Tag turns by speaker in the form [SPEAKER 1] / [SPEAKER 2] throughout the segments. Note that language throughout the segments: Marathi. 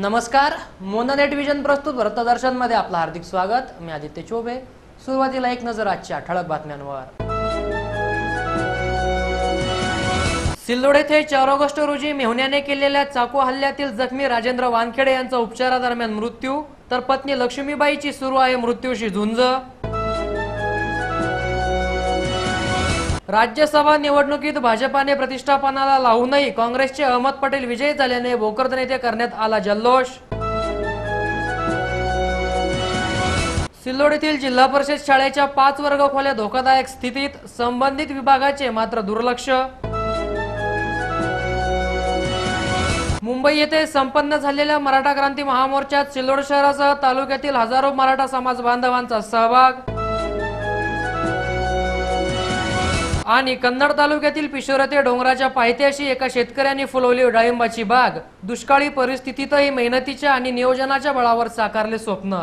[SPEAKER 1] नमस्कार, मोनानेट विजन प्रस्तुत वृत्तदर्शन मध्ये आपलं हार्दिक स्वागत। मी आदित्य चोबे। सुरुवातीला एक नजर आजच्या ठळक बातम्यांवर। सिल्लोड येथे 4 ऑगस्ट रोजी मेहुण्याने केलेल्या चाकू हल्ल्यातील जखमी राजेंद्र वानखेडे यांचा उपचारादरम्यान मृत्यू, तर पत्नी लक्ष्मीबाईची सुरू आहे मृत्यूशी झुंज। राज्यसभा निवडणुकीत भाजपाने प्रतिष्ठापनाला लावू नये, काँग्रेसचे अहमद पटेल विजयी झाल्याने भोकरदन येथे करण्यात आला जल्लोष। सिल्लोड येथील जिल्हा परिषद शाळेच्या 5 वर्ग खोल्या धोकादायक स्थितीत, संबंधित विभागाचे मात्र दुर्लक्ष। मुंबई येथे संपन्न झालेल्या मराठा क्रांती महामोर्चात सिल्लोड शहरासह तालुक्यातील हजारो मराठा समाज बांधवांचा सहभाग। आणि कन्नड तालुक्यातील पिशोर येथे डोंगराच्या पायथ्याशी एका शेतकऱ्यांनी फुलवली डाळिंबाची बाग, दुष्काळी परिस्थितीतही मेहनतीच्या आणि नियोजनाच्या बळावर साकारले स्वप्न।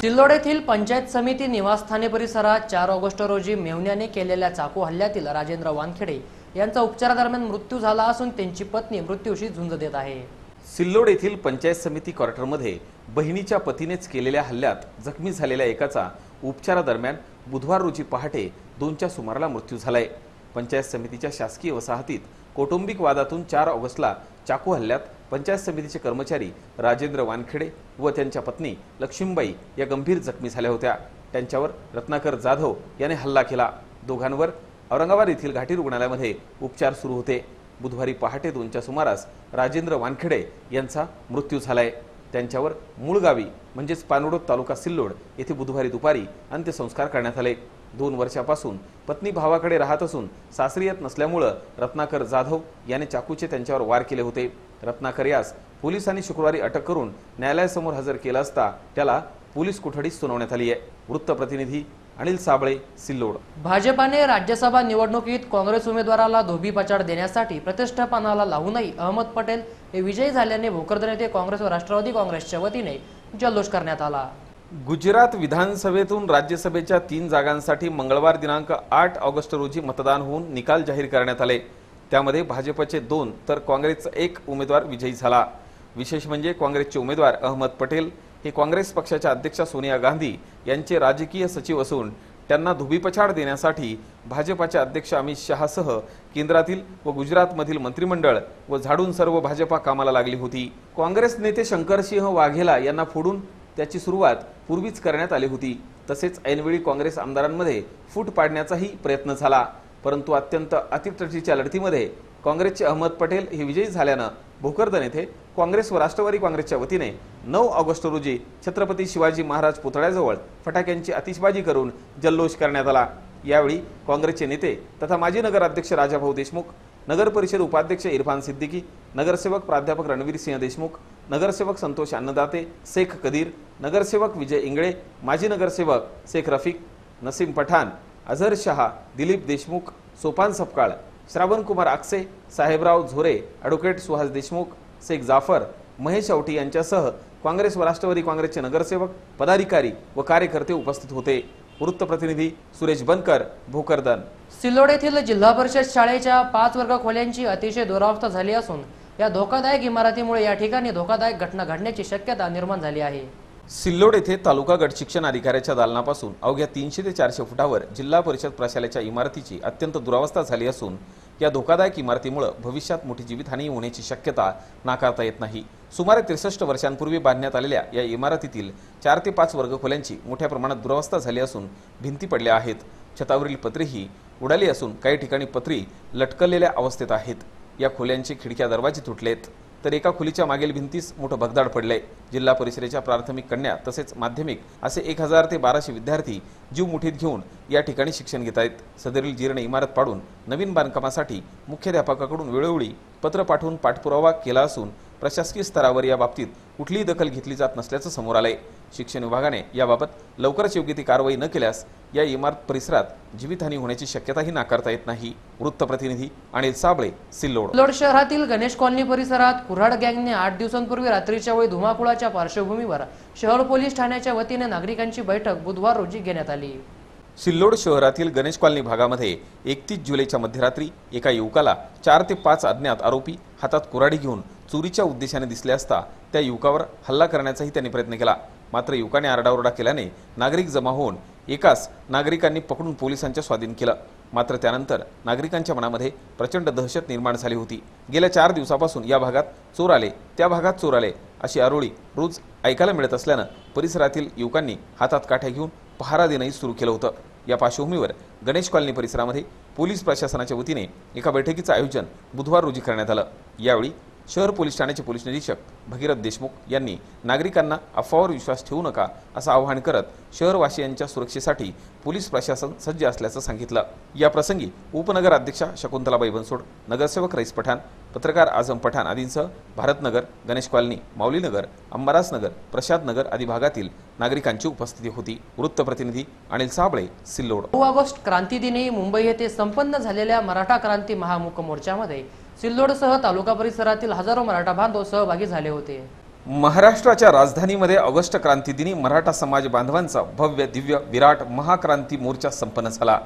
[SPEAKER 1] सिल्लोड येथील पंचायत समिती निवासस्थाने परिसरात 4 ऑगस्ट रोजी मेहुण्याने केलेल्या चाकू हल्ल्यातील राजेंद्र वानखेडे यांचा उपचारादरम्यान मृत्यू झाला असून त्यांची पत्नी मृत्यूशी झुंज देत आहे।
[SPEAKER 2] सिल्लोड येथील पंचायत समिती क्वार्टरमध्ये बहिणीच्या पतीनेच केलेल्या हल्ल्यात जखमी झालेल्या एकाचा उपचारादरम्यान बुधवार रोजी पहाटे 2च्या सुमाराला मृत्यू झालाय। पंचायत समितीच्या शासकीय वसाहतीत कौटुंबिक वादातून 4 ऑगस्टला चाकू हल्ल्यात पंचायत समितीचे कर्मचारी राजेंद्र वानखेडे व त्यांच्या पत्नी लक्ष्मीबाई या गंभीर जखमी झाल्या होत्या। त्यांच्यावर रत्नाकर जाधव याने हल्ला केला। दोघांवर औरंगाबाद येथील घाटी रुग्णालयामध्ये उपचार सुरू होते। बुधवारी पहाटे 2च्या सुमारास राजेंद्र वानखेडे यांचा मृत्यू झालाय। त्यांच्यावर मूळ गावी म्हणजेच पानोड तालुका सिल्लोड येथे बुधवारी दुपारी अंत्यसंस्कार करण्यात आले। 2 वर्षापासून पत्नी भावाकडे राहत असून सासरी येत नसल्यामुळे रत्नाकर जाधव याने चाकूचे त्यांच्यावर वार केले होते। रत्नाकर यास पोलिसांनी शुक्रवारी अटक करून न्यायालयासमोर हजर केला असता त्याला पोलीस कोठडीत सुनावण्यात आली आहे। वृत्त प्रतिनिधी अनिल साबळे, सिल्लोड।
[SPEAKER 1] भाजपाने राज्यसभा निवडणुकीत काँग्रेस उमेदवाराला धोबीपछाड देण्यासाठी प्रतिष्ठापनाला लावू नये, अहमद पटेल हे विजयी झाल्याने भोकरदन येथे काँग्रेस व राष्ट्रवादी काँग्रेसच्या वतीने जल्लोष करण्यात आला।
[SPEAKER 2] गुजरात विधानसभेतून राज्यसभेच्या 3 जागांसाठी मंगळवार दिनांक 8 ऑगस्ट रोजी मतदान होऊन निकाल जाहीर करण्यात आले। त्यामध्ये भाजपचे 2 तर काँग्रेसचा 1 उमेदवार विजयी झाला। विशेष म्हणजे काँग्रेसचे उमेदवार अहमद पटेल हे काँग्रेस पक्षाच्या अध्यक्षा सोनिया गांधी यांचे राजकीय सचिव असून त्यांना धोबीपछाड देण्यासाठी भाजपाचे अध्यक्ष अमित शहासह केंद्रातील व गुजरातमधील मंत्रिमंडळ व झाडून सर्व भाजपा कामाला लागली होती। काँग्रेस नेते शंकरसिंह वाघेला यांना फोडून त्याची सुरुवात पूर्वीच करण्यात आली होती। तसेच ऐनवेळी काँग्रेस आमदारांमध्ये फूट पाडण्याचाही प्रयत्न झाला, परंतु अत्यंत अतितटीच्या लढतीमध्ये काँग्रेसचे अहमद पटेल हे विजयी झाल्याने भोकरदन येथे काँग्रेस व राष्ट्रवादी काँग्रेसच्या वतीने 9 ऑगस्ट रोजी छत्रपती शिवाजी महाराज पुतळ्याजवळ फटाक्यांची आतिषबाजी करून जल्लोष करण्यात आला। यावेळी काँग्रेसचे नेते तथा माजी नगराध्यक्ष राजाभाऊ देशमुख, नगर परिषद उपाध्यक्ष इरफान सिद्दीकी, नगरसेवक प्राध्यापक रणवीर सिंह देशमुख, नगरसेवक संतोष अन्नदाते, शेख कदीर, नगरसेवक विजय इंगळे, माजी नगरसेवक शेख रफीक, नसीम पठाण, अझहर शहा, दिलीप देशमुख, सोपान सपकाळ, श्रावण कुमार आक्से, साहेबराव झोरे, ॲडव्होकेट सुहास देशमुख, शेख जाफर, महेश औटी यांच्यासह काँग्रेस व राष्ट्रवादी काँग्रेसचे नगरसेवक, पदाधिकारी व कार्यकर्ते उपस्थित होते। वृत्त प्रतिनिधी सुरेश बनकर, भोकरदन।
[SPEAKER 1] सिल्लोड येथील जिल्हा परिषद शाळेच्या 5 वर्ग खोल्यांची अतिशय दुरावस्था झाली असून या धोकादायक इमारतीमुळे या ठिकाणी धोकादायक घटना घडण्याची शक्यता निर्माण झाली आहे।
[SPEAKER 2] सिल्लोड येथे तालुका गट शिक्षण अधिकाऱ्याच्या दालनापासून अवघ्या 300 ते 400 फुटावर जिल्हा परिषद प्रशालेच्या इमारतीची अत्यंत दुरावस्था झाली असून या धोकादायक इमारतीमुळे भविष्यात मोठी जीवितहानी होण्याची शक्यता नाकारता येत नाही। सुमारे 63 वर्षांपूर्वी बांधण्यात आलेल्या या इमारतीतील 4 ते 5 वर्ग खोल्यांची मोठ्या प्रमाणात दुरावस्था झाली असून भिंती पडल्या आहेत। छतावरील पत्रीही उडाली असून काही ठिकाणी पत्री लटकलेल्या अवस्थेत आहेत। या खोल्यांची खिडक्या दरवाजे तुटलेत, तर एका खोलीच्या मागील भिंतीस मोठं भगदाड पडले। जिल्हा परिषदेच्या प्राथमिक कन्या तसेच माध्यमिक असे 1000 ते 1200 विद्यार्थी जीव मुठीत घेऊन या ठिकाणी शिक्षण घेत आहेत। सदरील जीर्ण इमारत पाडून नवीन बांधकामासाठी मुख्याध्यापकाकडून वेळोवेळी पत्र पाठवून पाठपुरावा केला असून प्रशासकीय स्तरावर या बाबतीत कुठलीही दखल घेतली जात नसल्याचं समोर आलंय। शिक्षण विभागाने याबाबत लवकरच योग्य ती कारवाई न केल्यास या इमारत परिसरात जीवितहानी होण्याची शक्यताही नाकारता येत नाही। वृत्त प्रतिनिधी अनिल साबळे, सिल्लोड।
[SPEAKER 1] सिल्लोड शहरातील गणेश कॉलनी परिसरात कुऱ्हाड गँगने 8 दिवसांपूर्वी रात्रीच्या वेळी धुमाकुळाच्या पार्श्वभूमीवर शहर पोलीस ठाण्याच्या वतीने नागरिकांची बैठक बुधवार रोजी घेण्यात आली।
[SPEAKER 2] सिल्लोड शहरातील गणेश कॉलनी भागामध्ये 31 जुलैच्या मध्यरात्री एका युवकाला 4 ते 5 अज्ञात आरोपी हातात कुऱ्हाडी घेऊन चोरीच्या उद्देशाने दिसले असता त्या युवकावर हल्ला करण्याचाही त्यांनी प्रयत्न केला। मात्र युवकाने आरडाओरडा केल्याने नागरिक जमा होऊन एकाच नागरिकांनी पकडून पोलिसांच्या स्वाधीन केलं। मात्र त्यानंतर नागरिकांच्या मनामध्ये प्रचंड दहशत निर्माण झाली होती। गेल्या 4 दिवसापासून या भागात चोर आले, त्या भागात चोर आले अशी आरोळी रोज ऐकायला मिळत असल्यानं परिसरातील युवकांनी हातात काठ्या घेऊन पहारा देणंही सुरू केलं होतं। या पार्श्वभूमीवर गणेश कॉलनी परिसरामध्ये पोलीस प्रशासनाच्या वतीने एका बैठकीचं आयोजन बुधवार रोजी करण्यात आलं। यावेळी शहर पोलीस ठाण्याचे पोलीस निरीक्षक भगीरथ देशमुख यांनी नागरिकांना अफवावर विश्वास ठेवू नका असं आवाहन करत शहरवासियांच्या सुरक्षेसाठी पोलीस प्रशासन सज्ज असल्याचं सांगितलं। या प्रसंगी उपनगर अध्यक्षा शकुंतलाबाई बनसोड, नगरसेवक रईस पठाण, पत्रकार आझम पठाण आदींसह भारतनगर, गणेश कॉलनी, माऊलीनगर, अंबारासनगर, प्रसादनगर आदी भागातील नागरिकांची उपस्थिती होती। वृत्तप्रतिनिधी अनिल साबळे, सिल्लोड।
[SPEAKER 1] 9 ऑगस्ट क्रांती दिनी मुंबई येथे संपन्न झालेल्या मराठा क्रांती महामूक मोर्चामध्ये सिल्लोडसह तालुका परिसरातील हजारो मराठा बांधव सहभागी झाले होते।
[SPEAKER 2] महाराष्ट्राच्या राजधानीमध्ये ऑगस्ट क्रांती दिनी मराठा समाज बांधवांचा भव्य दिव्य विराट महाक्रांती मोर्चा संपन्न झाला।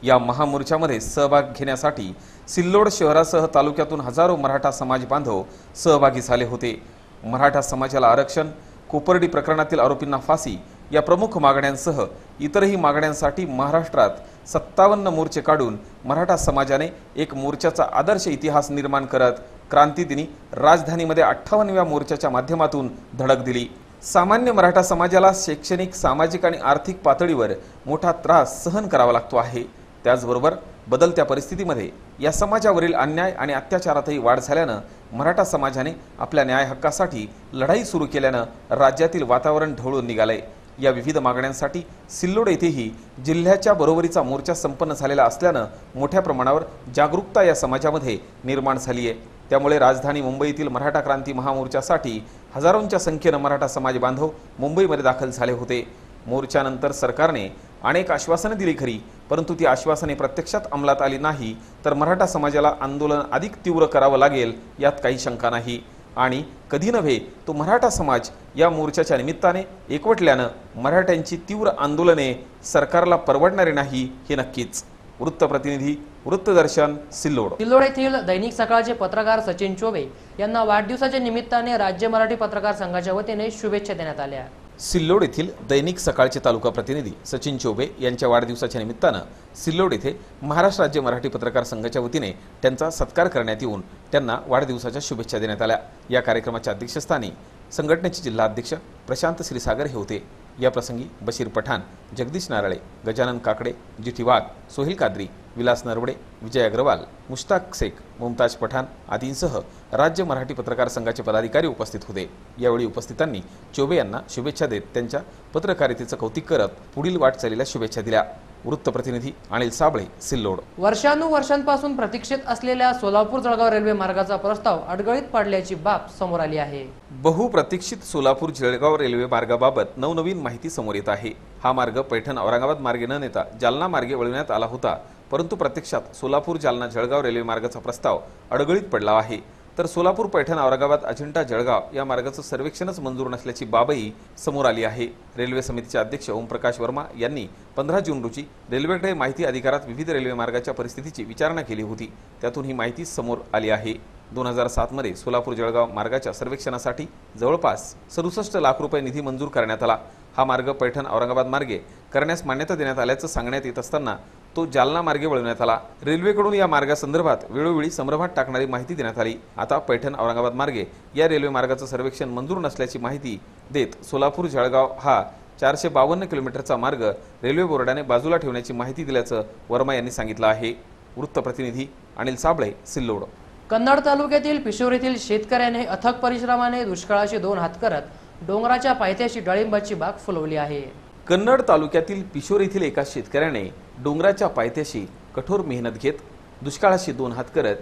[SPEAKER 2] या महामोर्चामध्ये सहभाग घेण्यासाठी सिल्लोड शहरासह तालुक्यातून हजारो मराठा समाज बांधव सहभागी झाले होते। मराठा समाजाला आरक्षण, कोपर्डी प्रकरणातील आरोपींना फाशी या प्रमुख मागण्यांसह इतरही मागण्यांसाठी महाराष्ट्रात 57 मोर्चे काढून मराठा समाजाने एक मोर्चाचा आदर्श इतिहास निर्माण करत क्रांतीदिनी राजधानीमध्ये 58व्या मोर्चाच्या माध्यमातून धडक दिली। सामान्य मराठा समाजाला शैक्षणिक, सामाजिक आणि आर्थिक पातळीवर मोठा त्रास सहन करावा लागतो आहे। त्याचबरोबर बदलत्या परिस्थितीमध्ये या समाजावरील अन्याय आणि अत्याचारातही वाढ झाल्यानं मराठा समाजाने आपल्या न्याय हक्कासाठी लढाई सुरू केल्यानं राज्यातील वातावरण ढवळून निघालंय। या विविध मागण्यांसाठी सिल्लोड येथेही जिल्ह्याच्या बरोबरीचा मोर्चा संपन्न झालेला असल्यानं मोठ्या प्रमाणावर जागरूकता या समाजामध्ये निर्माण झाली आहे। त्यामुळे राजधानी मुंबईतील मराठा क्रांती महामोर्चासाठी हजारोंच्या संख्येनं मराठा समाज बांधव मुंबईमध्ये दाखल झाले होते। मोर्चानंतर सरकारने अनेक आश्वासने दिली खरी, परंतु ती आश्वासने प्रत्यक्षात अंमलात आली नाही तर मराठा समाजाला आंदोलन अधिक तीव्र करावं लागेल यात काही शंका नाही। आणि कधी नव्हे तो मराठा समाज या मोर्चाच्या निमित्ताने एकवटल्यानं मराठ्यांची तीव्र आंदोलने सरकारला परवडणारे नाही हे नक्कीच। वृत्तप्रतिनिधी, वृत्तदर्शन, सिल्लोड।
[SPEAKER 1] सिल्लोड येथील दैनिक सकाळचे पत्रकार सचिन चोबे यांना वाढदिवसाच्या निमित्ताने राज्य मराठी पत्रकार संघाच्या वतीने शुभेच्छा देण्यात आल्या।
[SPEAKER 2] सिल्लोड येथील दैनिक सकाळचे तालुका प्रतिनिधी सचिन चोबे यांच्या वाढदिवसाच्या निमित्तानं सिल्लोड येथे महाराष्ट्र राज्य मराठी पत्रकार संघाच्या वतीने त्यांचा सत्कार करण्यात येऊन त्यांना वाढदिवसाच्या शुभेच्छा देण्यात आल्या। या कार्यक्रमाच्या अध्यक्षस्थानी संघटनेचे जिल्हाध्यक्ष प्रशांत श्रीसागर हे होते। या प्रसंगी बशीर पठाण, जगदीश नारळे, गजानन काकडे, जिठी वाघ, सोहेल कादरी, विलास नरवडे, विजय अग्रवाल, मुश्ताक शेख, मुमताज पठाण आदींसह राज्य मराठी पत्रकार संघाचे पदाधिकारी उपस्थित होते। यावेळी उपस्थितांनी चोबे यांना शुभेच्छा देत त्यांच्या पत्रकारितेचं कौतुक करत पुढील वाटचालीला शुभेच्छा दिल्या। वृत्तप्रतिनिधी अनिल साबळे, सिल्लोड।
[SPEAKER 1] वर्षानुवर्षांपासून प्रतीक्षित असलेल्या सोलापूर-जळगाव रेल्वे मार्गाचा प्रस्ताव अडगळीत पडल्याची बाब समोर आली आहे।
[SPEAKER 2] बहुप्रतीक्षित सोलापूर-जळगाव रेल्वे मार्गाबाबत नवनवीन माहिती समोर येत आहे। हा मार्ग पैठण-औरंगाबाद मार्गे न नेता जालना मार्गे वळविण्यात आला होता, परंतु प्रत्यक्षात सोलापूर-जालना-जळगाव रेल्वे मार्गाचा प्रस्ताव अडगळीत पडला आहे। तर सोलापूर-पैठण-औरंगाबाद-अजिंठा-जळगाव या मार्गाचं सर्वेक्षणच मंजूर नसल्याची बाबही समोर आली आहे। रेल्वे समितीचे अध्यक्ष ओमप्रकाश वर्मा यांनी 15 जून रोजी रेल्वेकडे माहिती अधिकारात विविध रेल्वे मार्गाच्या परिस्थितीची विचारणा केली होती। त्यातून ही माहिती समोर आली आहे। 2007 मध्ये सोलापूर-जळगाव मार्गाच्या सर्वेक्षणासाठी जवळपास 67 लाख रुपये निधी मंजूर करण्यात आला। हा मार्ग पैठण-औरंगाबाद मार्गे करण्यास मान्यता देण्यात आल्याचं सांगण्यात येत असताना तो जालना मार्गे वळवण्यात आला। रेल्वेकडून या मार्गासंदर्भात वेळोवेळी संभ्रमात टाकणारी माहिती देण्यात आली। आता पैठण-औरंगाबाद मार्गे या रेल्वे मार्गाचं सर्वेक्षण मंजूर नसल्याची माहिती देत सोलापूर-जळगाव हा 452 किलोमीटरचा मार्ग रेल्वे बोर्डाने बाजूला ठेवण्याची माहिती दिल्याचं वर्मा यांनी सांगितलं आहे। वृत्तप्रतिनिधी अनिल साबळे, सिल्लोड।
[SPEAKER 1] कन्नड तालुक्यातील पिशोर येथील शेतकऱ्याने अथक परिश्रमाने दुष्काळाशी 2 हात करत डोंगराच्या पायथ्याशी डाळिंबाची बाग फुलवली आहे।
[SPEAKER 2] कन्नड तालुक्यातील पिशोर येथील एका शेतकऱ्याने डोंगराच्या पायथ्याशी कठोर मेहनत घेत दुष्काळाशी 2 हात करत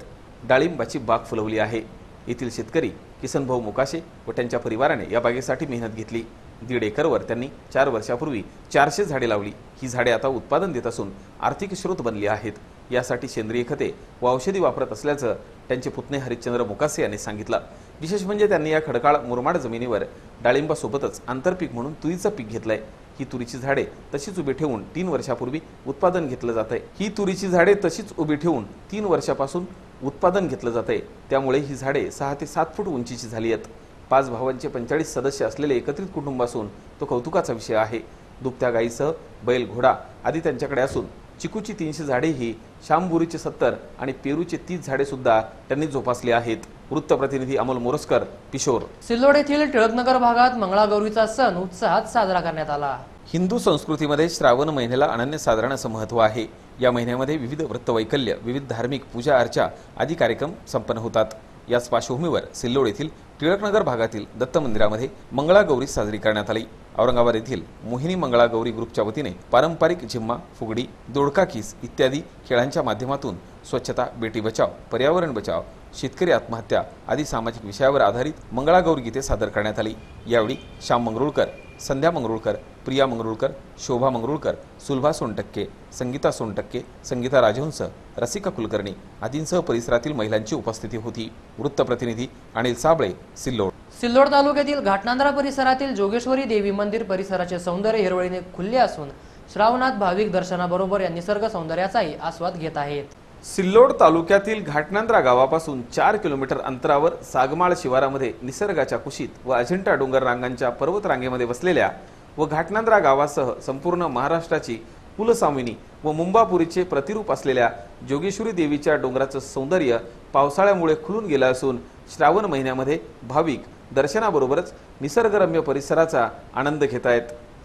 [SPEAKER 2] डाळिंबाची बाग फुलवली आहे। येथील शेतकरी किसनभाऊ मुकाशे व त्यांच्या परिवाराने या बागेसाठी मेहनत घेतली। 1.5 एकरवर त्यांनी 4 वर्षापूर्वी 400 झाडे लावली। ही झाडे आता उत्पादन देत असून आर्थिक स्रोत बनली आहेत। यासाठी सेंद्रिय खते व औषधी वापरत असल्याचं त्यांचे पुतणे हरिश्चंद्र मुकासे यांनी सांगितलं। विशेष म्हणजे त्यांनी या खडकाळ मुरमाड जमिनीवर डाळिंबासोबतच आंतरपीक म्हणून तुरीचं पीक घेतलंय। ही तुरीची झाडे तशीच उभी ठेवून 3 वर्षापूर्वी उत्पादन घेतलं जात आहे। ही तुरीची झाडे तशीच उभी ठेवून 3 वर्षापासून उत्पादन घेतलं जात आहे। त्यामुळे ही झाडे 6 ते 7 फूट उंचीची झाली आहेत। 5 भावांचे 45 सदस्य असलेले एकत्रित कुटुंब असून तो कौतुकाचा विषय आहे। दुभत्या गाईसह बैल, घोडा आदी त्यांच्याकडे असून चिकूची 300 झाडे ही, शामबुरीची 70 आणि पेरूची 30 झाडे सुद्धा त्यांनी जोपासली आहेत। वृत्त प्रतिनिधी अमोल मोरस्कर, पिशोर।
[SPEAKER 1] सिल्लोड येथील टिळकनगर भागात मंगळागौरीचा सण उत्साहात साजरा करण्यात आला।
[SPEAKER 2] हिंदू संस्कृतीमध्ये श्रावण महिन्याला अनन्यसाधारण असं महत्त्व आहे। या महिन्यामध्ये विविध व्रतवैकल्य, विविध धार्मिक पूजा अर्चा आदी कार्यक्रम संपन्न होतात। याच पार्श्वभूमीवर सिल्लोड येथील टिळकनगर भागातील दत्त मंदिरामध्ये मंगळागौरी साजरी करण्यात आली। औरंगाबाद येथील मोहिनी मंगळागौरी ग्रुपच्या वतीने पारंपरिक झिम्मा, फुगडी, दोडका किस इत्यादी खेळांच्या माध्यमातून स्वच्छता, बेटी बचाव, पर्यावरण बचाव, शेतकरी आत्महत्या आदी सामाजिक विषयावर आधारित मंगळागौर गीते सादर करण्यात आली। यावेळी श्याम मंगरुळकर, संध्या मंगरुळकर, प्रिया मंगरुळकर, शोभा मंगरुळकर, सुलभा सोनटक्के, संगीता सोनटक्के, संगीता राजहंस, रसिका कुलकर्णी आदींसह परिसरातील महिलांची उपस्थिती होती। वृत्त प्रतिनिधी अनिल साबळे, सिल्लोड।
[SPEAKER 1] सिल्लोड तालुक्यातील घाटनांद्रा परिसरातील जोगेश्वरी देवी मंदिर परिसराचे सौंदर्य हिरवळीने खुलले असून श्रावणात भाविक दर्शनाबरोबर या निसर्ग सौंदर्याचाही आस्वाद घेत आहेत।
[SPEAKER 2] सिल्लोड तालुक्यातील घाटनांद्रा गावापासून 4 किलोमीटर अंतरावर सागमाळ शिवारामध्ये निसर्गाच्या कुशीत व अजिंठा डोंगर रांगांच्या पर्वत रांगेमध्ये बसलेल्या व घाटनांद्रा गावासह संपूर्ण महाराष्ट्राची कुलस्वामिनी व मुंबापुरीचे प्रतिरूप असलेल्या जोगेश्वरी देवीच्या डोंगराचं सौंदर्य पावसाळ्यामुळे खुलून गेलं असून श्रावण महिन्यामध्ये भाविक दर्शनाबरोबरच निसर्गरम्य परिसराचा आनंद घेत आहेत।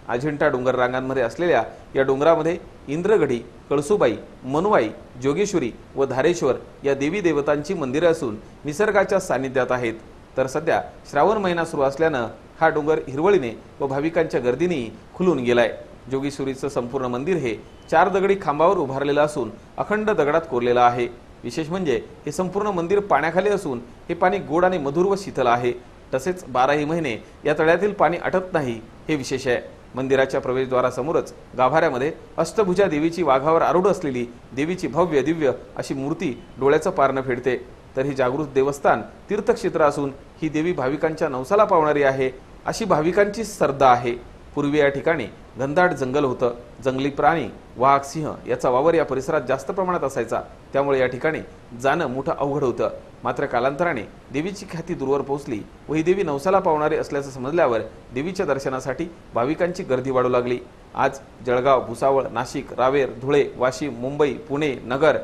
[SPEAKER 2] अजिंठा डोंगर रांगांमध्ये असलेल्या या डोंगरामध्ये इंद्रगढी, कळसुबाई, मनुवाई, जोगेश्वरी व धारेश्वर या देवी देवतांची मंदिरे असून निसर्गाच्या सानिध्यात आहेत। तर सध्या श्रावण महिना सुरू असल्यानं हा डोंगर हिरवळीने व भाविकांच्या गर्दीने खुलून गेलाय। जोगेश्वरीचं संपूर्ण मंदिर हे 4 दगडी खांबावर उभारलेलं असून अखंड दगडात कोरलेलं आहे। विशेष म्हणजे हे संपूर्ण मंदिर पाण्याखाली असून हे पाणी गोड आणि मधुर व शीतल आहे। तसेच 12ही महिने या तळ्यातील पाणी आटत नाही, हे विशेष आहे। मंदिराच्या प्रवेशद्वारासमोरच गाभाऱ्यामध्ये अष्टभुजा देवीची वाघावर आरूढ असलेली देवीची भव्य दिव्य अशी मूर्ती डोळ्याचं पारणं फेडते। तर ही जागृत देवस्थान तीर्थक्षेत्र असून ही देवी भाविकांच्या नवसाला पावणारी आहे अशी भाविकांची श्रद्धा आहे। पूर्वी या ठिकाणी घनदाट जंगल होतं। जंगली प्राणी, वाघ, सिंह याचा वावर या परिसरात जास्त प्रमाणात असायचा, त्यामुळे या ठिकाणी जाणं मोठं अवघड होतं। मात्र कालांतराने देवीची ख्याती दूरवर पोहोचली व ही देवी नवसाला पावणारी असल्याचं समजल्यावर देवीच्या दर्शनासाठी भाविकांची गर्दी वाढू लागली। आज जळगाव, भुसावळ, नाशिक, रावेर, धुळे, वाशिम, मुंबई, पुणे, नगर,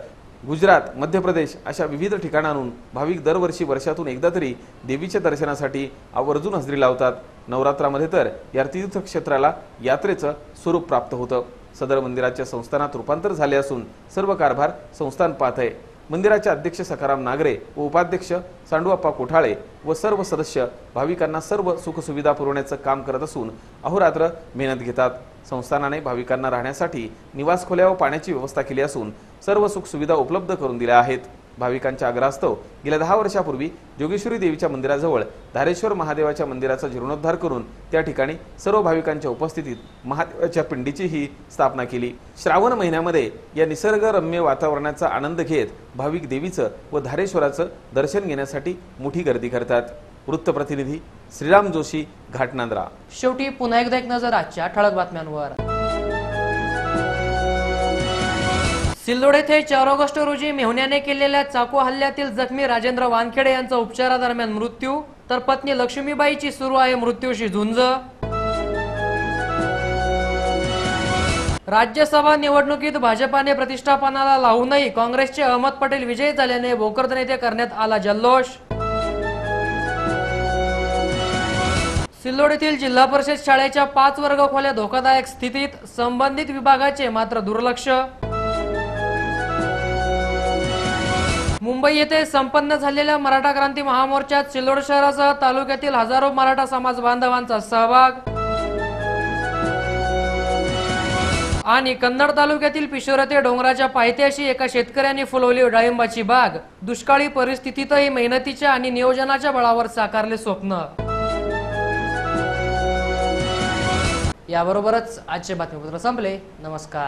[SPEAKER 2] गुजरात, मध्य प्रदेश अशा विविध ठिकाणांहून भाविक दरवर्षी वर्षातून एकदा तरी देवीच्या दर्शनासाठी आवर्जून हजेरी लावतात। नवरात्रामध्ये तर या तीर्थक्षेत्राला यात्रेचं स्वरूप प्राप्त होतं। सदर मंदिराच्या संस्थानात रूपांतर झाले असून सर्व कारभार संस्थान पाहत आहे। मंदिराचे अध्यक्ष सखाराम नागरे व उपाध्यक्ष सांडूअप्पा कोठाळे व सर्व सदस्य भाविकांना सर्व सुखसुविधा पुरवण्याचं काम करत असून अहोरात्र मेहनत घेतात। संस्थानाने भाविकांना राहण्यासाठी निवास खोल्या व पाण्याची व्यवस्था केली असून सर्व सुखसुविधा उपलब्ध करून दिल्या आहेत। भाविकांच्या आग्रहास्तव गेल्या 10 वर्षापूर्वी जोगेश्वरी देवीच्या मंदिराजवळ धारेश्वर महादेवाच्या मंदिराचा जीर्णोद्धार करून त्या ठिकाणी सर्व भाविकांच्या उपस्थितीत महादेवाच्या पिंडीचीही स्थापना केली। श्रावण महिन्यामध्ये या निसर्गरम्य वातावरणाचा आनंद घेत भाविक देवीचं व धारेश्वराचं दर्शन घेण्यासाठी मोठी गर्दी करतात। वृत्त प्रतिनिधी श्रीराम जोशी, घाटनांद्रा।
[SPEAKER 1] शेवटी पुन्हा एकदा एक नजर आजच्या ठळक बातम्यांवर। सिल्लोड येथे 4 ऑगस्ट रोजी मेहुण्याने केलेल्या चाकू हल्ल्यातील जखमी राजेंद्र वानखेडे यांचा उपचारादरम्यान मृत्यू, तर पत्नी लक्ष्मीबाईची सुरू आहे मृत्यूशी झुंज। राज्यसभा निवडणुकीत भाजपाने प्रतिष्ठापनाला लावूनही काँग्रेसचे अहमद पटेल विजयी झाल्याने भोकरदन येथे करण्यात आला जल्लोष। सिल्लोड येथील जिल्हा परिषद शाळेच्या 5 वर्ग खोल्या धोकादायक स्थितीत, संबंधित विभागाचे मात्र दुर्लक्ष। मुंबई येथे संपन्न झालेल्या मराठा क्रांती महामोर्चात सिल्लोड शहरासह तालुक्यातील हजारो मराठा समाज बांधवांचा सहभाग। आणि कन्नड तालुक्यातील पिशोर येथे डोंगराच्या पायथ्याशी एका शेतकऱ्याने फुलवली डाळिंबाची बाग, दुष्काळी परिस्थितीतही मेहनतीच्या आणि नियोजनाच्या बळावर साकारले स्वप्न। याबरोबरच आजचे बातमीपत्र संपले। नमस्कार।